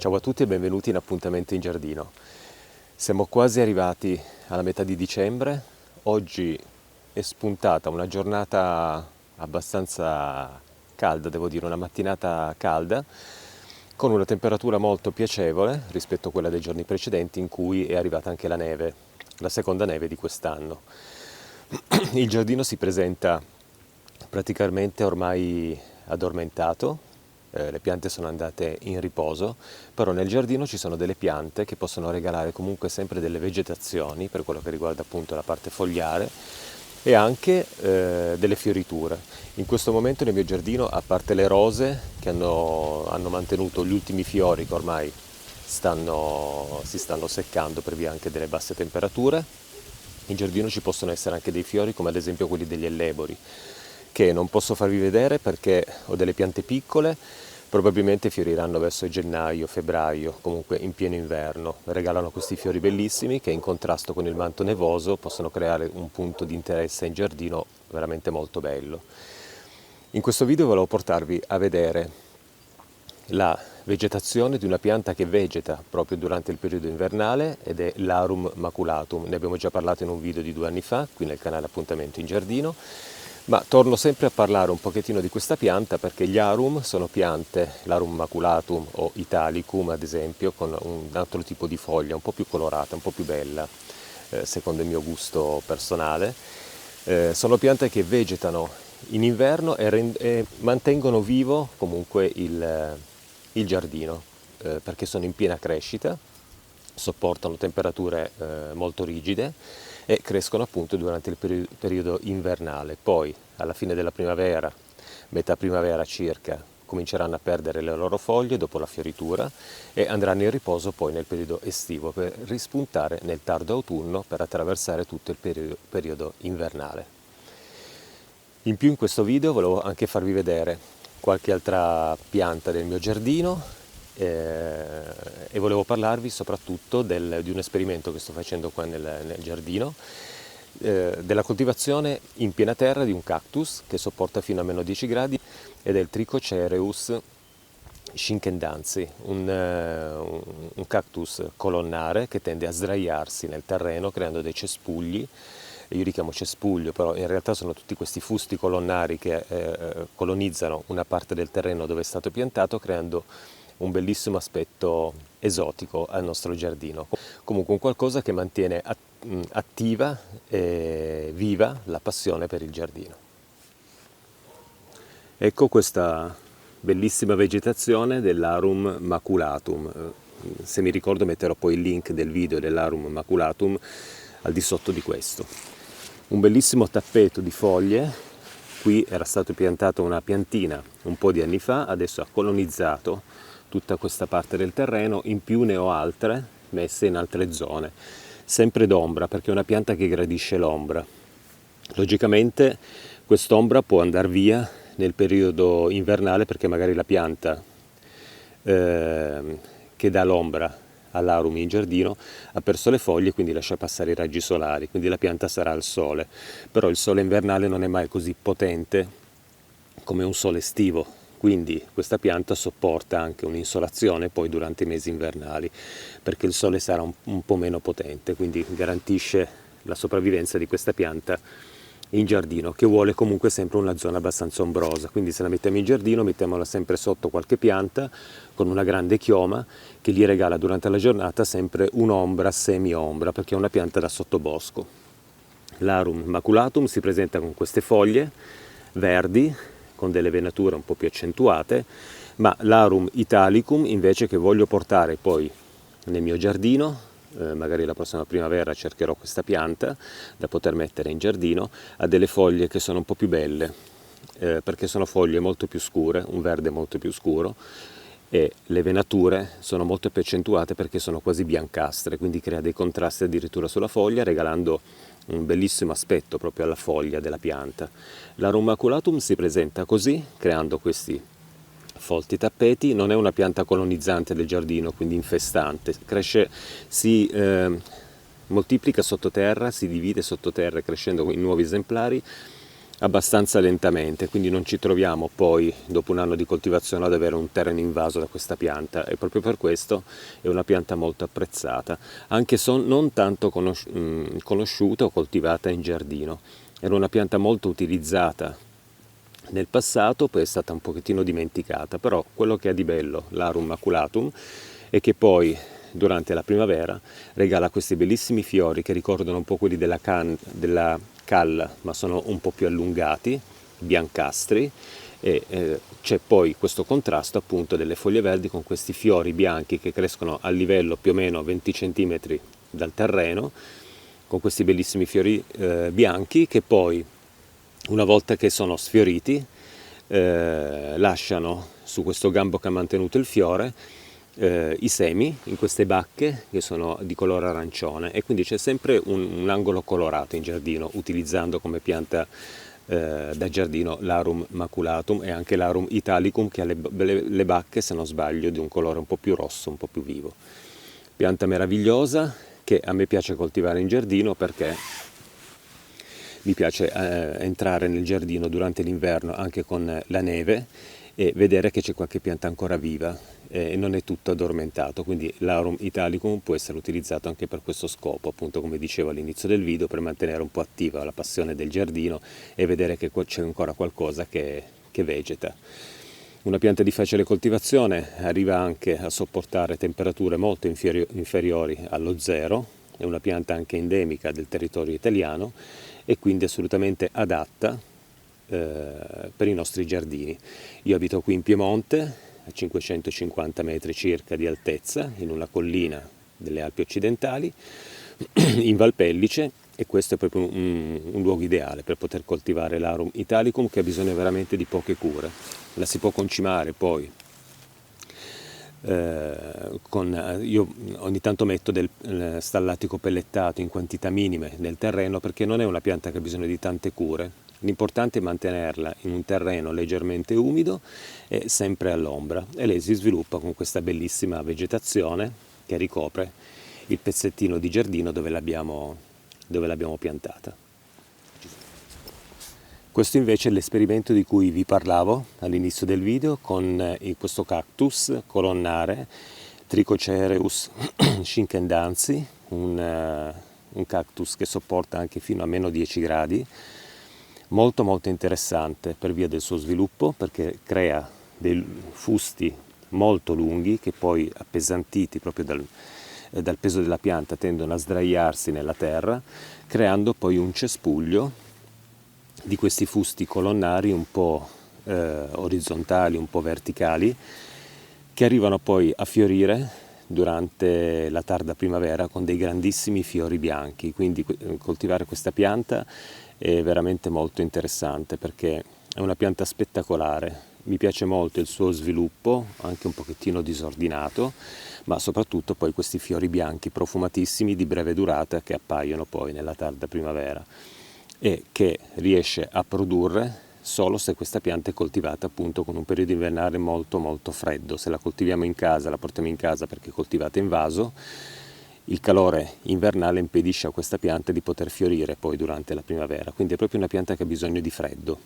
Ciao a tutti e benvenuti in Appuntamento in Giardino. Siamo quasi arrivati alla metà di dicembre. Oggi è spuntata una giornata abbastanza calda, devo dire, una mattinata calda, con una temperatura molto piacevole rispetto a quella dei giorni precedenti in cui è arrivata anche la neve, la seconda neve di quest'anno. Il giardino si presenta praticamente ormai addormentato. Le piante sono andate in riposo, però nel giardino ci sono delle piante che possono regalare comunque sempre delle vegetazioni per quello che riguarda appunto la parte fogliare e anche delle fioriture. In questo momento nel mio giardino, a parte le rose che hanno mantenuto gli ultimi fiori che ormai si stanno seccando per via anche delle basse temperature, in giardino ci possono essere anche dei fiori come ad esempio quelli degli ellebori, che non posso farvi vedere perché ho delle piante piccole, probabilmente fioriranno verso gennaio, febbraio, comunque in pieno inverno. Regalano questi fiori bellissimi che in contrasto con il manto nevoso possono creare un punto di interesse in giardino veramente molto bello. In questo video volevo portarvi a vedere la vegetazione di una pianta che vegeta proprio durante il periodo invernale ed è l'Arum maculatum. Ne abbiamo già parlato in un video di 2 anni fa, qui nel canale Appuntamento in Giardino. Ma torno sempre a parlare un pochettino di questa pianta perché gli arum sono piante, l'arum maculatum o italicum ad esempio, con un altro tipo di foglia un po' più colorata, un po' più bella, secondo il mio gusto personale. Sono piante che vegetano in inverno e mantengono vivo comunque il giardino, perché sono in piena crescita, sopportano temperature molto rigide e crescono appunto durante il periodo invernale. Poi alla fine della primavera, metà primavera circa, cominceranno a perdere le loro foglie dopo la fioritura e andranno in riposo poi nel periodo estivo per rispuntare nel tardo autunno per attraversare tutto il periodo invernale. In più in questo video volevo anche farvi vedere qualche altra pianta del mio giardino e volevo parlarvi soprattutto di un esperimento che sto facendo qua nel giardino, della coltivazione in piena terra di un cactus che sopporta fino a meno 10 gradi ed è il Trichocereus shinkendanzi, un cactus colonnare che tende a sdraiarsi nel terreno creando dei cespugli. Io li chiamo cespuglio, però in realtà sono tutti questi fusti colonnari che colonizzano una parte del terreno dove è stato piantato, creando un bellissimo aspetto esotico al nostro giardino. Comunque un qualcosa che mantiene attiva e viva la passione per il giardino. Ecco questa bellissima vegetazione dell'Arum maculatum. Se mi ricordo metterò poi il link del video dell'Arum maculatum al di sotto di questo. Un bellissimo tappeto di foglie. Qui era stato piantato una piantina un po' di anni fa, adesso ha colonizzato tutta questa parte del terreno, in più ne ho altre messe in altre zone, sempre d'ombra perché è una pianta che gradisce l'ombra. Logicamente quest'ombra può andare via nel periodo invernale perché magari la pianta che dà l'ombra all'arum in giardino ha perso le foglie, quindi lascia passare i raggi solari, quindi la pianta sarà al sole, però il sole invernale non è mai così potente come un sole estivo, quindi questa pianta sopporta anche un'insolazione poi durante i mesi invernali perché il sole sarà un po' meno potente, quindi garantisce la sopravvivenza di questa pianta in giardino, che vuole comunque sempre una zona abbastanza ombrosa, quindi se la mettiamo in giardino mettiamola sempre sotto qualche pianta con una grande chioma che gli regala durante la giornata sempre un'ombra semi-ombra perché è una pianta da sottobosco. L'Arum maculatum si presenta con queste foglie verdi con delle venature un po' più accentuate, ma l'Arum italicum invece, che voglio portare poi nel mio giardino, magari la prossima primavera cercherò questa pianta da poter mettere in giardino, ha delle foglie che sono un po' più belle perché sono foglie molto più scure, un verde molto più scuro, e le venature sono molto più accentuate perché sono quasi biancastre, quindi crea dei contrasti addirittura sulla foglia, regalando un bellissimo aspetto proprio alla foglia della pianta. L'Arum maculatum si presenta così, creando questi folti tappeti. Non è una pianta colonizzante del giardino, quindi infestante, cresce, si moltiplica sottoterra, si divide sottoterra crescendo in nuovi esemplari abbastanza lentamente, quindi non ci troviamo poi dopo un anno di coltivazione ad avere un terreno invaso da questa pianta, e proprio per questo è una pianta molto apprezzata, anche se non tanto conosciuta o coltivata in giardino. Era una pianta molto utilizzata nel passato, poi è stata un pochettino dimenticata, però quello che ha di bello l'Arum maculatum è che poi durante la primavera regala questi bellissimi fiori che ricordano un po' quelli della calla, ma sono un po' più allungati, biancastri, e c'è poi questo contrasto appunto delle foglie verdi con questi fiori bianchi che crescono a livello più o meno 20 cm dal terreno, con questi bellissimi fiori bianchi che poi, una volta che sono sfioriti, lasciano su questo gambo che ha mantenuto il fiore i semi in queste bacche che sono di colore arancione, e quindi c'è sempre un angolo colorato in giardino, utilizzando come pianta da giardino l'Arum maculatum e anche l'Arum italicum, che ha le bacche, se non sbaglio, di un colore un po' più rosso, un po' più vivo. Pianta meravigliosa che a me piace coltivare in giardino, perché mi piace entrare nel giardino durante l'inverno anche con la neve e vedere che c'è qualche pianta ancora viva e non è tutto addormentato, quindi l'Arum italicum può essere utilizzato anche per questo scopo, appunto come dicevo all'inizio del video, per mantenere un po' attiva la passione del giardino e vedere che c'è ancora qualcosa che vegeta. Una pianta di facile coltivazione, arriva anche a sopportare temperature molto inferiori allo zero, è una pianta anche endemica del territorio italiano e quindi assolutamente adatta per i nostri giardini. Io abito qui in Piemonte, a 550 metri circa di altezza, in una collina delle Alpi occidentali, in Valpellice, e questo è proprio un luogo ideale per poter coltivare l'Arum italicum, che ha bisogno veramente di poche cure. La si può concimare poi io ogni tanto metto del stallatico pellettato in quantità minime nel terreno, perché non è una pianta che ha bisogno di tante cure. L'importante è mantenerla in un terreno leggermente umido e sempre all'ombra, e lei si sviluppa con questa bellissima vegetazione che ricopre il pezzettino di giardino dove l'abbiamo piantata. Questo invece è l'esperimento di cui vi parlavo all'inizio del video con questo cactus colonnare Trichocereus shinkendansi, un cactus che sopporta anche fino a meno 10 gradi, molto molto interessante per via del suo sviluppo, perché crea dei fusti molto lunghi che poi, appesantiti proprio dal peso della pianta, tendono a sdraiarsi nella terra, creando poi un cespuglio di questi fusti colonnari un po' orizzontali, un po' verticali, che arrivano poi a fiorire durante la tarda primavera con dei grandissimi fiori bianchi. Quindi coltivare questa pianta è veramente molto interessante, perché è una pianta spettacolare. Mi piace molto il suo sviluppo, anche un pochettino disordinato, ma soprattutto poi questi fiori bianchi profumatissimi di breve durata che appaiono poi nella tarda primavera, e che riesce a produrre solo se questa pianta è coltivata appunto con un periodo invernale molto molto freddo. Se la coltiviamo in casa, la portiamo in casa perché è coltivata in vaso, il calore invernale impedisce a questa pianta di poter fiorire poi durante la primavera, quindi è proprio una pianta che ha bisogno di freddo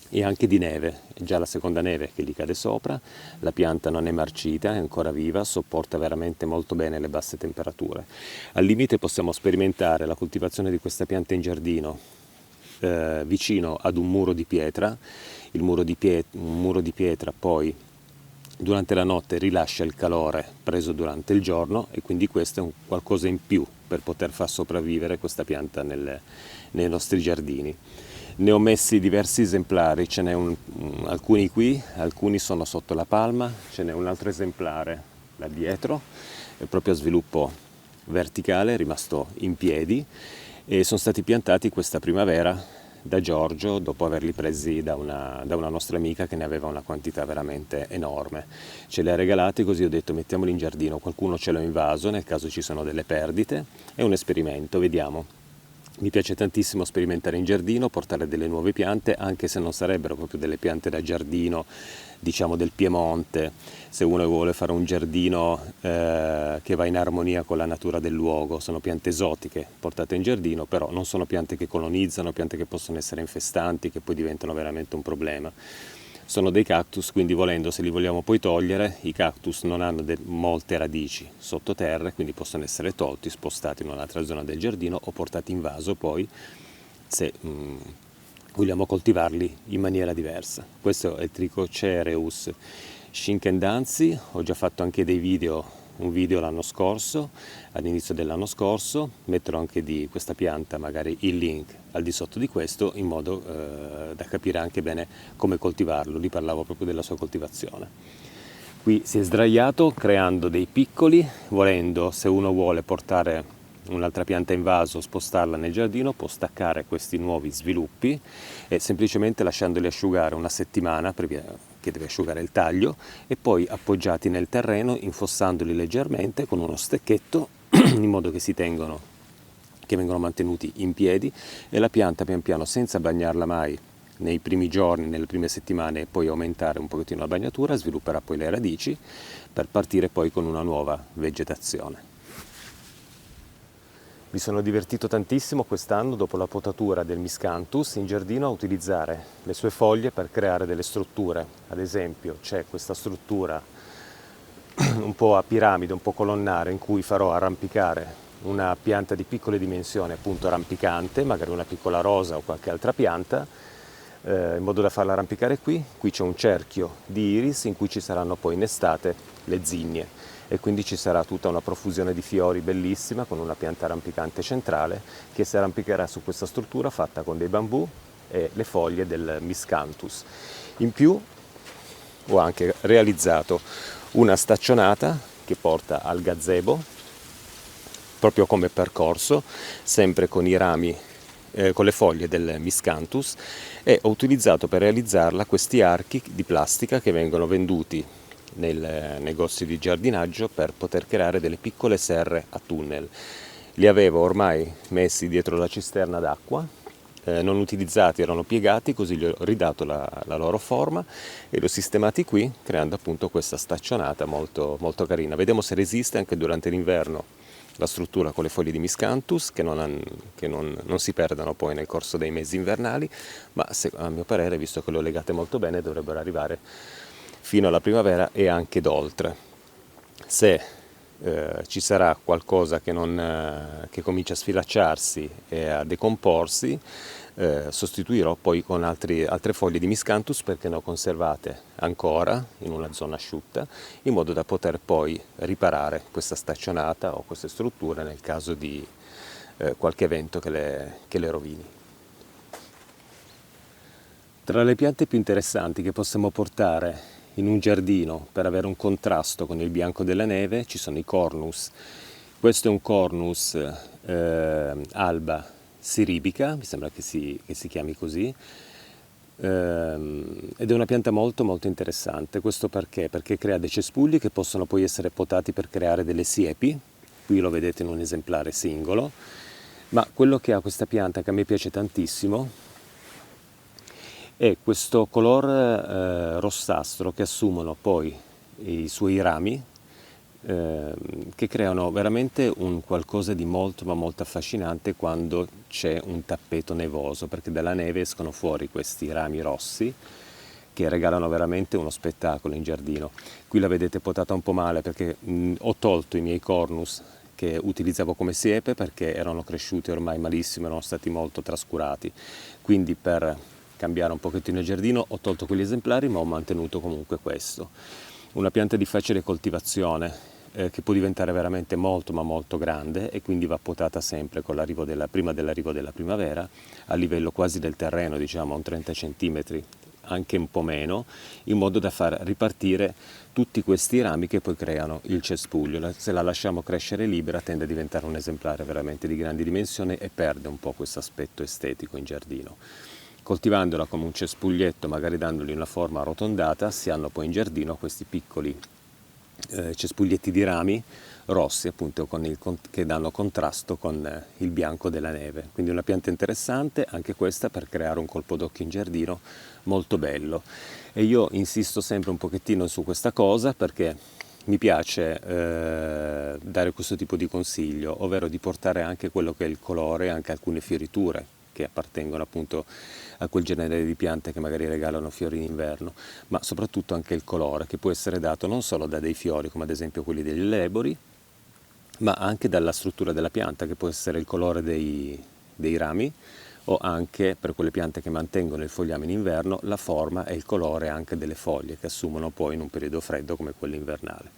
e anche di neve. È già la seconda neve che gli cade sopra, la pianta non è marcita, è ancora viva, sopporta veramente molto bene le basse temperature. Al limite possiamo sperimentare la coltivazione di questa pianta in giardino vicino ad un muro di pietra. Un muro di pietra poi durante la notte rilascia il calore preso durante il giorno, e quindi questo è un qualcosa in più per poter far sopravvivere questa pianta nei nostri giardini. Ne ho messi diversi esemplari, ce n'è alcuni qui, alcuni sono sotto la palma, ce n'è un altro esemplare là dietro, è proprio a sviluppo verticale, è rimasto in piedi, e sono stati piantati questa primavera da Giorgio, dopo averli presi da una nostra amica che ne aveva una quantità veramente enorme. Ce li ha regalati, così ho detto mettiamoli in giardino, qualcuno ce l'ha invaso nel caso ci sono delle perdite. È un esperimento, vediamo. Mi piace tantissimo sperimentare in giardino, portare delle nuove piante, anche se non sarebbero proprio delle piante da giardino diciamo del Piemonte, se uno vuole fare un giardino che va in armonia con la natura del luogo. Sono piante esotiche portate in giardino, però non sono piante che colonizzano, piante che possono essere infestanti, che poi diventano veramente un problema. Sono dei cactus, quindi volendo, se li vogliamo poi togliere, i cactus non hanno molte radici sottoterra, quindi possono essere tolti, spostati in un'altra zona del giardino o portati in vaso poi, se vogliamo coltivarli in maniera diversa. Questo è il Trichocereus shinkendanzi. Ho già fatto anche un video l'anno scorso, all'inizio dell'anno scorso. Metterò anche di questa pianta magari il link al di sotto di questo, in modo da capire anche bene come coltivarlo. Lì parlavo proprio della sua coltivazione. Qui si è sdraiato creando dei piccoli, volendo, se uno vuole portare un'altra pianta in vaso, spostarla nel giardino, può staccare questi nuovi sviluppi e semplicemente lasciandoli asciugare una settimana, perché deve asciugare il taglio, e poi appoggiati nel terreno, infossandoli leggermente con uno stecchetto in modo che vengono mantenuti in piedi, e la pianta pian piano, senza bagnarla mai nei primi giorni, nelle prime settimane, e poi aumentare un pochettino la bagnatura, svilupperà poi le radici per partire poi con una nuova vegetazione. Mi sono divertito tantissimo quest'anno, dopo la potatura del Miscanthus, in giardino a utilizzare le sue foglie per creare delle strutture. Ad esempio c'è questa struttura un po' a piramide, un po' colonnare, in cui farò arrampicare una pianta di piccole dimensioni, appunto arrampicante, magari una piccola rosa o qualche altra pianta, in modo da farla arrampicare qui. Qui c'è un cerchio di iris in cui ci saranno poi in estate le zinnie, e quindi ci sarà tutta una profusione di fiori bellissima, con una pianta arrampicante centrale che si arrampicherà su questa struttura fatta con dei bambù e le foglie del Miscanthus. In più ho anche realizzato una staccionata che porta al gazebo, proprio come percorso, sempre con i rami, con le foglie del Miscanthus, e ho utilizzato per realizzarla questi archi di plastica che vengono venduti nel negozio di giardinaggio per poter creare delle piccole serre a tunnel. Li avevo ormai messi dietro la cisterna d'acqua, non utilizzati, erano piegati, così gli ho ridato la loro forma e li ho sistemati qui, creando appunto questa staccionata molto, molto carina. Vediamo se resiste anche durante l'inverno la struttura con le foglie di Miscanthus, che non si perdano poi nel corso dei mesi invernali, ma a mio parere, visto che le ho legate molto bene, dovrebbero arrivare fino alla primavera e anche d'oltre. Se ci sarà qualcosa che comincia a sfilacciarsi e a decomporsi, sostituirò poi con altre foglie di Miscanthus, perché ne ho conservate ancora in una zona asciutta, in modo da poter poi riparare questa staccionata o queste strutture nel caso di qualche evento che le rovini. Tra le piante più interessanti che possiamo portare in un giardino per avere un contrasto con il bianco della neve ci sono i Cornus. Questo è un Cornus alba siribica, mi sembra che si chiami così, ed è una pianta molto molto interessante. Questo perché? Perché crea dei cespugli che possono poi essere potati per creare delle siepi. Qui lo vedete in un esemplare singolo, ma quello che ha questa pianta, che a me piace tantissimo, è questo color rossastro che assumono poi i suoi rami, che creano veramente un qualcosa di molto ma molto affascinante quando c'è un tappeto nevoso, perché dalla neve escono fuori questi rami rossi che regalano veramente uno spettacolo in giardino. Qui la vedete potata un po' male, perché ho tolto i miei Cornus che utilizzavo come siepe, perché erano cresciuti ormai malissimo, erano stati molto trascurati. Quindi per cambiare un pochettino il giardino ho tolto quegli esemplari, ma ho mantenuto comunque questo. Una pianta di facile coltivazione, che può diventare veramente molto ma molto grande, e quindi va potata sempre con prima dell'arrivo della primavera, a livello quasi del terreno, diciamo a un 30 cm, anche un po' meno, in modo da far ripartire tutti questi rami che poi creano il cespuglio. Se la lasciamo crescere libera tende a diventare un esemplare veramente di grandi dimensioni e perde un po' questo aspetto estetico in giardino. Coltivandola come un cespuglietto, magari dandogli una forma arrotondata, si hanno poi in giardino questi piccoli cespuglietti di rami rossi appunto che danno contrasto con il bianco della neve. Quindi una pianta interessante anche questa per creare un colpo d'occhio in giardino molto bello. E io insisto sempre un pochettino su questa cosa perché mi piace dare questo tipo di consiglio, ovvero di portare anche quello che è il colore, anche alcune fioriture che appartengono appunto a quel genere di piante che magari regalano fiori in inverno, ma soprattutto anche il colore che può essere dato non solo da dei fiori come ad esempio quelli degli elebori, ma anche dalla struttura della pianta, che può essere il colore dei rami, o anche per quelle piante che mantengono il fogliame in inverno, la forma e il colore anche delle foglie che assumono poi in un periodo freddo come quello invernale.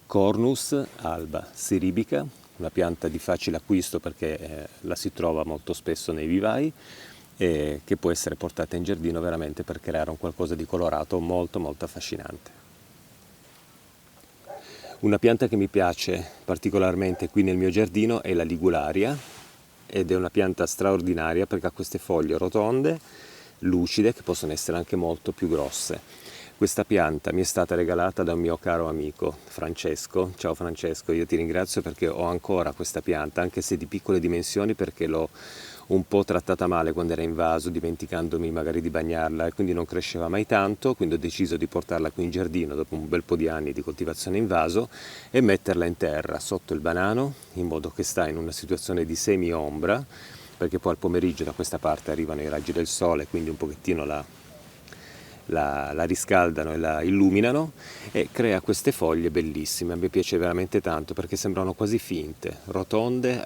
Cornus alba siribica, una pianta di facile acquisto perché la si trova molto spesso nei vivai e che può essere portata in giardino veramente per creare un qualcosa di colorato molto molto affascinante. Una pianta che mi piace particolarmente qui nel mio giardino è la ligularia, ed è una pianta straordinaria perché ha queste foglie rotonde, lucide, che possono essere anche molto più grosse. Questa pianta mi è stata regalata da un mio caro amico Francesco. Ciao Francesco, io ti ringrazio perché ho ancora questa pianta, anche se di piccole dimensioni, perché l'ho un po' trattata male quando era in vaso, dimenticandomi magari di bagnarla, e quindi non cresceva mai tanto. Quindi ho deciso di portarla qui in giardino dopo un bel po' di anni di coltivazione in vaso e metterla in terra sotto il banano, in modo che sta in una situazione di semi-ombra, perché poi al pomeriggio da questa parte arrivano i raggi del sole, quindi un pochettino la riscaldano e la illuminano, e crea queste foglie bellissime. A me piace veramente tanto perché sembrano quasi finte, rotonde,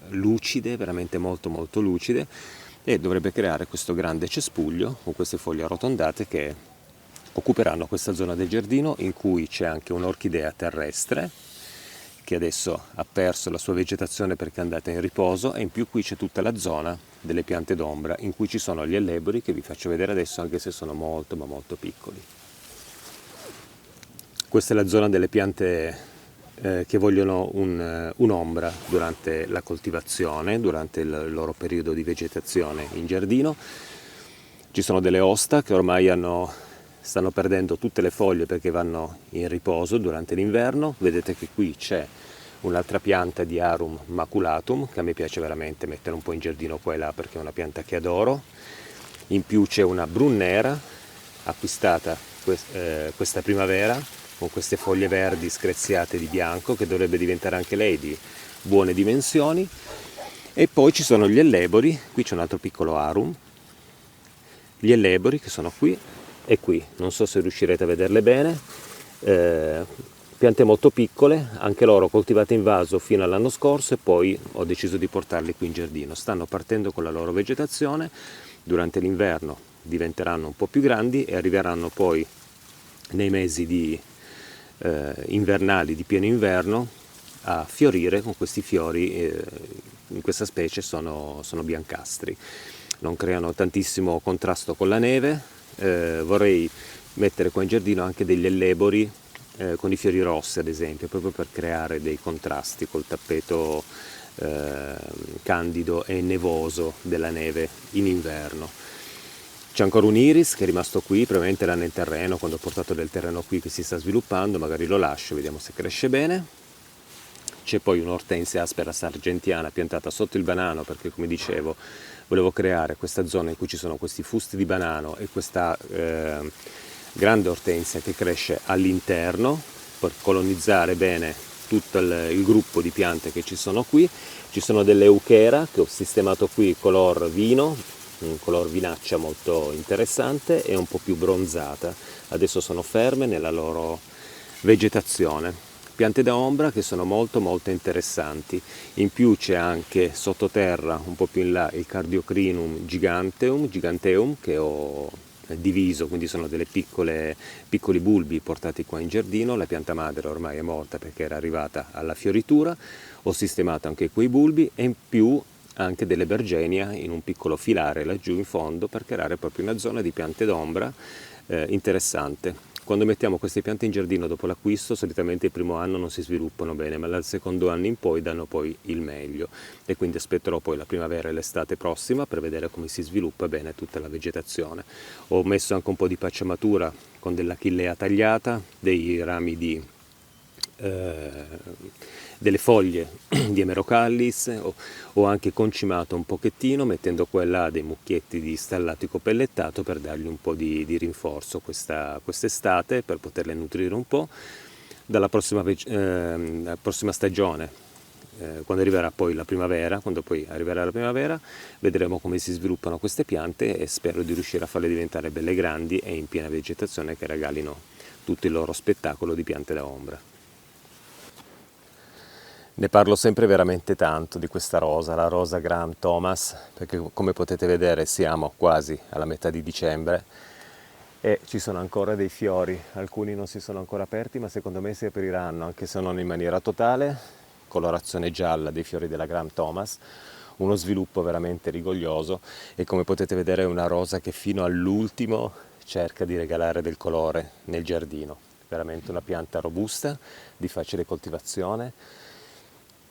lucide, veramente molto molto lucide, e dovrebbe creare questo grande cespuglio con queste foglie arrotondate che occuperanno questa zona del giardino, in cui c'è anche un'orchidea terrestre che adesso ha perso la sua vegetazione perché è andata in riposo, e in più qui c'è tutta la zona delle piante d'ombra in cui ci sono gli ellebori che vi faccio vedere adesso, anche se sono molto ma molto piccoli. Questa è la zona delle piante che vogliono un'ombra durante la coltivazione, durante il loro periodo di vegetazione in giardino. Ci sono delle osta che ormai stanno perdendo tutte le foglie perché vanno in riposo durante l'inverno. Vedete che qui c'è un'altra pianta di Arum maculatum che a me piace veramente mettere un po' in giardino qua e là perché è una pianta che adoro. In più c'è una brunnera acquistata questa primavera con queste foglie verdi screziate di bianco, che dovrebbe diventare anche lei di buone dimensioni. E poi ci sono gli ellebori. Qui c'è un altro piccolo Arum, gli ellebori che sono qui e qui, non so se riuscirete a vederle bene, piante molto piccole, anche loro coltivate in vaso fino all'anno scorso, e poi ho deciso di portarle qui in giardino. Stanno partendo con la loro vegetazione, durante l'inverno diventeranno un po' più grandi e arriveranno poi nei mesi invernali di pieno inverno a fiorire con questi fiori. In questa specie sono biancastri, non creano tantissimo contrasto con la neve. Vorrei mettere qua in giardino anche degli ellebori con i fiori rossi ad esempio, proprio per creare dei contrasti col tappeto candido e nevoso della neve in inverno. C'è ancora un iris che è rimasto qui, probabilmente era nel terreno, quando ho portato del terreno qui che si sta sviluppando, magari lo lascio, vediamo se cresce bene. C'è poi un'ortensia aspera sargentiana piantata sotto il banano perché, come dicevo, volevo creare questa zona in cui ci sono questi fusti di banano e questa grande ortensia che cresce all'interno per colonizzare bene tutto il gruppo di piante che ci sono qui. Ci sono delle euchera che ho sistemato qui color vino, un color vinaccia molto interessante e un po' più bronzata. Adesso sono ferme nella loro vegetazione. Piante da ombra che sono molto molto interessanti. In più c'è anche sottoterra, un po' più in là, il Cardiocrinum giganteum che ho diviso, quindi sono delle piccoli bulbi portati qua in giardino. La pianta madre ormai è morta perché era arrivata alla fioritura. Ho sistemato anche quei bulbi e in più anche delle bergenia in un piccolo filare laggiù in fondo per creare proprio una zona di piante d'ombra interessante. Quando mettiamo queste piante in giardino dopo l'acquisto, solitamente il primo anno non si sviluppano bene, ma dal secondo anno in poi danno poi il meglio, e quindi aspetterò poi la primavera e l'estate prossima per vedere come si sviluppa bene tutta la vegetazione. Ho messo anche un po' di pacciamatura con dell'achillea tagliata, dei rami di delle foglie di Emerocallis, ho anche concimato un pochettino mettendo qua e là dei mucchietti di stallatico pellettato per dargli un po' di rinforzo quest'estate, per poterle nutrire un po'. Dalla prossima stagione, quando arriverà poi la primavera, quando poi arriverà la primavera, vedremo come si sviluppano queste piante e spero di riuscire a farle diventare belle grandi e in piena vegetazione, che regalino tutto il loro spettacolo di piante da ombra. Ne parlo sempre veramente tanto di questa rosa, la rosa Graham Thomas, perché come potete vedere siamo quasi alla metà di dicembre e ci sono ancora dei fiori, alcuni non si sono ancora aperti, ma secondo me si apriranno, anche se non in maniera totale. Colorazione gialla dei fiori della Graham Thomas, uno sviluppo veramente rigoglioso, e come potete vedere è una rosa che fino all'ultimo cerca di regalare del colore nel giardino. Veramente una pianta robusta, di facile coltivazione,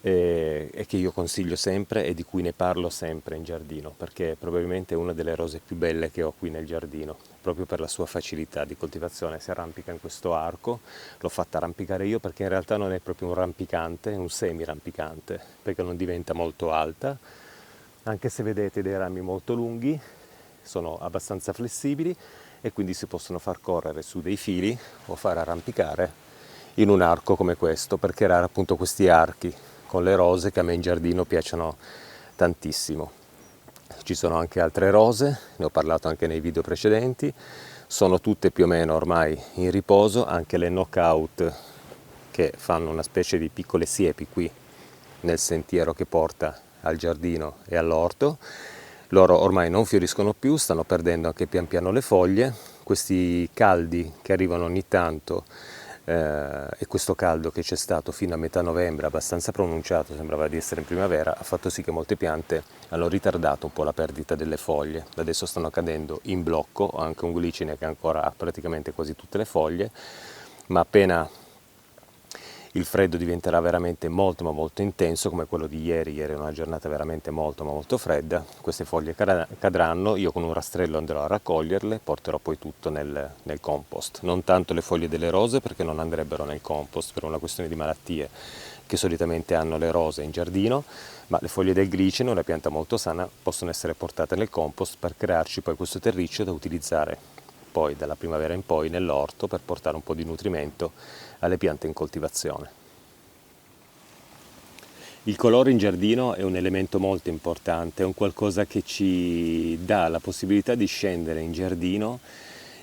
e che io consiglio sempre e di cui ne parlo sempre in giardino, perché probabilmente è una delle rose più belle che ho qui nel giardino, proprio per la sua facilità di coltivazione. Si arrampica in questo arco, l'ho fatta arrampicare io perché in realtà non è proprio un rampicante, è un semi-rampicante, perché non diventa molto alta, anche se vedete dei rami molto lunghi, sono abbastanza flessibili e quindi si possono far correre su dei fili o far arrampicare in un arco come questo, per creare appunto questi archi con le rose che a me in giardino piacciono tantissimo. Ci sono anche altre rose, ne ho parlato anche nei video precedenti, sono tutte più o meno ormai in riposo, anche le knockout che fanno una specie di piccole siepi qui nel sentiero che porta al giardino e all'orto. Loro ormai non fioriscono più, stanno perdendo anche pian piano le foglie. Questi caldi che arrivano ogni tanto e questo caldo che c'è stato fino a metà novembre, abbastanza pronunciato, sembrava di essere in primavera, ha fatto sì che molte piante hanno ritardato un po' la perdita delle foglie. Adesso stanno cadendo in blocco, ho anche un glicine che ancora ha praticamente quasi tutte le foglie, ma appena il freddo diventerà veramente molto ma molto intenso, come quello di ieri è una giornata veramente molto ma molto fredda, queste foglie cadranno, io con un rastrello andrò a raccoglierle, porterò poi tutto nel compost, non tanto le foglie delle rose perché non andrebbero nel compost per una questione di malattie che solitamente hanno le rose in giardino, ma le foglie del glicine, una pianta molto sana, possono essere portate nel compost per crearci poi questo terriccio da utilizzare poi dalla primavera in poi nell'orto per portare un po' di nutrimento alle piante in coltivazione. Il colore in giardino è un elemento molto importante, è un qualcosa che ci dà la possibilità di scendere in giardino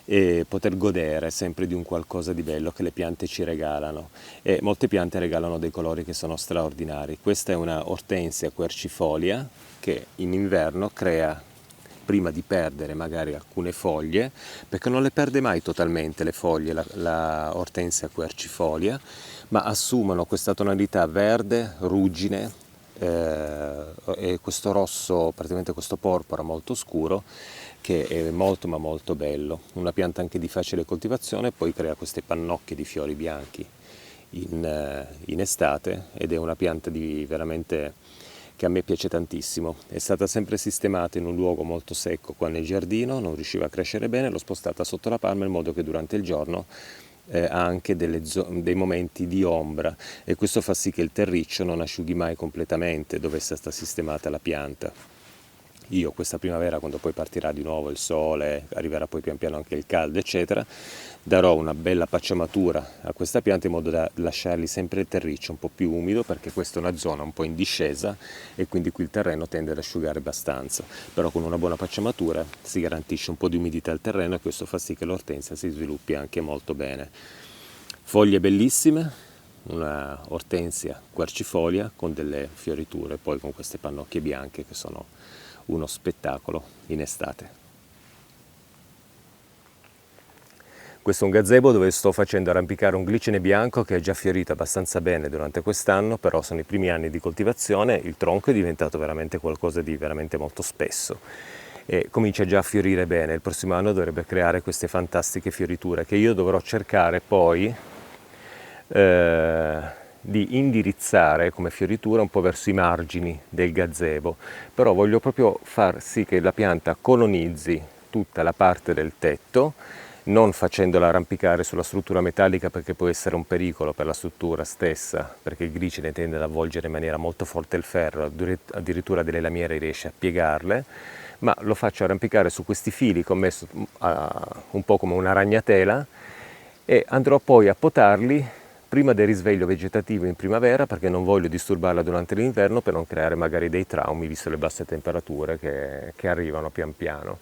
e poter godere sempre di un qualcosa di bello che le piante ci regalano, e molte piante regalano dei colori che sono straordinari. Questa è una ortensia quercifolia che in inverno crea, prima di perdere magari alcune foglie, perché non le perde mai totalmente le foglie, la ortensia quercifolia, ma assumono questa tonalità verde, ruggine e questo rosso, praticamente questo porpora molto scuro, che è molto ma molto bello. Una pianta anche di facile coltivazione, poi crea queste pannocchie di fiori bianchi in estate, ed è una pianta veramente che a me piace tantissimo. È stata sempre sistemata in un luogo molto secco qua nel giardino, non riusciva a crescere bene, l'ho spostata sotto la palma in modo che durante il giorno ha anche dei momenti di ombra, e questo fa sì che il terriccio non asciughi mai completamente dove è stata sistemata la pianta. Io questa primavera, quando poi partirà di nuovo il sole, arriverà poi pian piano anche il caldo eccetera, darò una bella pacciamatura a questa pianta in modo da lasciargli sempre il terriccio un po' più umido, perché questa è una zona un po' in discesa e quindi qui il terreno tende ad asciugare abbastanza, però con una buona pacciamatura si garantisce un po' di umidità al terreno e questo fa sì che l'ortensia si sviluppi anche molto bene. Foglie bellissime, una ortensia quercifolia con delle fioriture, poi con queste pannocchie bianche che sono uno spettacolo in estate. Questo è un gazebo dove sto facendo arrampicare un glicine bianco che è già fiorito abbastanza bene durante quest'anno, però sono i primi anni di coltivazione, il tronco è diventato veramente qualcosa di veramente molto spesso e comincia già a fiorire bene. Il prossimo anno dovrebbe creare queste fantastiche fioriture che io dovrò cercare poi di indirizzare come fioritura un po' verso i margini del gazebo, però voglio proprio far sì che la pianta colonizzi tutta la parte del tetto non facendola arrampicare sulla struttura metallica perché può essere un pericolo per la struttura stessa, perché il glicine tende ad avvolgere in maniera molto forte il ferro, addirittura delle lamiere riesce a piegarle, ma lo faccio arrampicare su questi fili che ho messo un po' come una ragnatela, e andrò poi a potarli prima del risveglio vegetativo in primavera, perché non voglio disturbarla durante l'inverno per non creare magari dei traumi visto le basse temperature che arrivano pian piano.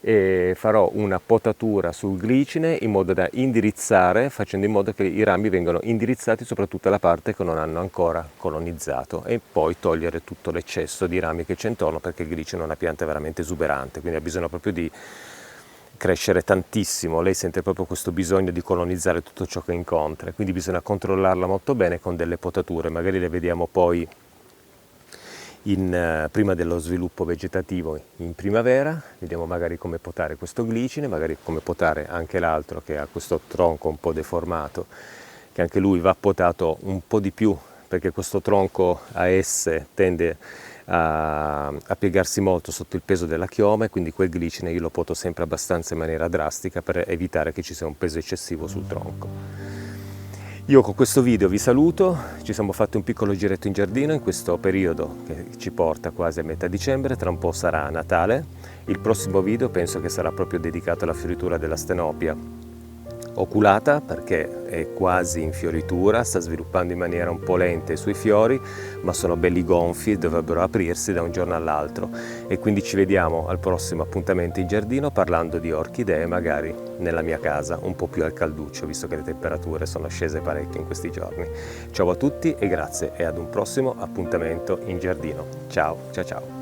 E farò una potatura sul glicine in modo da indirizzare, facendo in modo che i rami vengano indirizzati soprattutto alla parte che non hanno ancora colonizzato, e poi togliere tutto l'eccesso di rami che c'è intorno, perché il glicine è una pianta veramente esuberante, quindi ha bisogno proprio di crescere tantissimo. Lei sente proprio questo bisogno di colonizzare tutto ciò che incontra, quindi bisogna controllarla molto bene con delle potature, magari le vediamo poi prima dello sviluppo vegetativo in primavera, vediamo magari come potare questo glicine, magari come potare anche l'altro che ha questo tronco un po' deformato, che anche lui va potato un po' di più, perché questo tronco a S tende a piegarsi molto sotto il peso della chioma, e quindi quel glicine io lo poto sempre abbastanza in maniera drastica per evitare che ci sia un peso eccessivo sul tronco. Io con questo video vi saluto, ci siamo fatti un piccolo giretto in giardino in questo periodo che ci porta quasi a metà dicembre, tra un po' sarà Natale. Il prossimo video penso che sarà proprio dedicato alla fioritura della stenopia oculata, perché è quasi in fioritura, sta sviluppando in maniera un po' lenta i suoi fiori, ma sono belli gonfi e dovrebbero aprirsi da un giorno all'altro, e quindi ci vediamo al prossimo appuntamento in giardino parlando di orchidee, magari nella mia casa un po' più al calduccio, visto che le temperature sono scese parecchio in questi giorni. Ciao a tutti e grazie, e ad un prossimo appuntamento in giardino. Ciao ciao ciao.